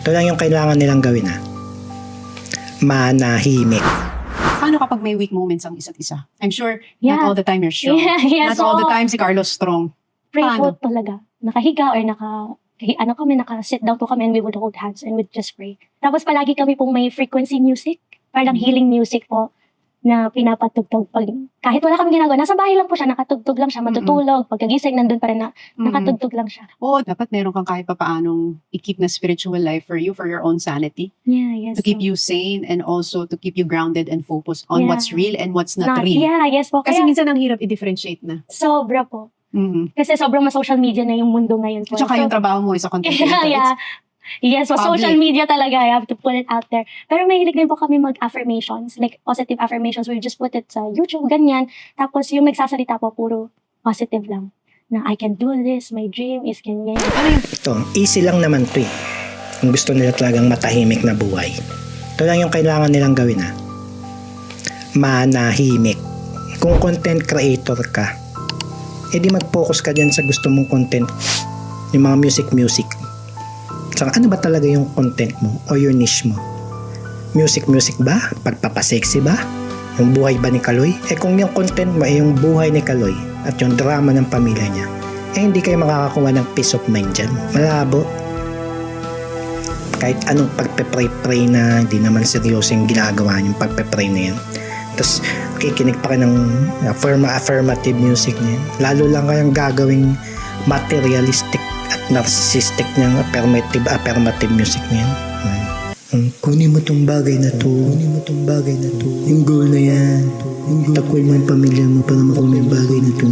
Ito lang yung kailangan nilang gawin manahimik. Paano kapag may weak moments ang isa't isa? I'm sure Yeah. not all the time you're strong. Yeah, Not all the time si Carlos strong. pray Paano? po talaga. Nakahiga or naka-sit down po kami and we would hold hands and we'd just pray. Tapos palagi kami pong may frequency music, parang healing music po na pinapatugtog pag kahit wala kami ginagawa. Nasa bahay lang po siya, nakatugtog lang siya, matutulog. Pagkagising, nandun pa rin na nakatugtog lang siya. Oo, dapat meron kang kahit papaanong i-keep na spiritual life for you, for your own sanity. Yeah, yes. To keep po. you sane and also to keep you grounded and focused on Yeah. what's real and what's not real. Yeah, yes po. Kasi Kaya minsan ang hirap i-differentiate na. sobra po. Mhm. Kasi sobrang ma-social media na yung mundo ngayon po. At saka yung trabaho mo is a content Yeah, creator. yeah. Yes, so public. social media talaga, I have to put it out there. Pero mahilig din po kami mag-affirmations, like positive affirmations. We just put it sa YouTube, ganyan. Tapos yung nagsasalita po, puro positive lang. Na I can do this, my dream is ganyan. Ano yun? Ito, easy lang naman to eh. Kung gusto nila talagang matahimik na buhay. Ito lang yung kailangan nilang gawin manahimik. Kung content creator ka, edi mag-focus ka dyan sa gusto mong content. Yung mga music. Saka ano ba talaga yung content mo o yung niche mo? Music ba? Pagpapasexy ba? Yung buhay ba ni Kaloy? Kung yung content mo ay yung buhay ni Kaloy at yung drama ng pamilya niya, hindi kayo makakakuha ng peace of mind dyan. Malabo. Kahit anong pagpe-pray na hindi naman seryoso yung ginagawa yung pagpe-pray na yan. Tapos kikinig pa kayo ng affirmative music na yan. Lalo lang kayang gagawing materialistic at narcissistic niyang affirmative music na yan. Kunin mo tong bagay na to. Yung goal na yan. Takwil mo yung pamilya mo para makuha yung bagay na to.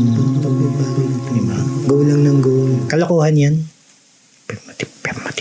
Diba? Goal lang ng goal. Kalokohan yan. Affirmative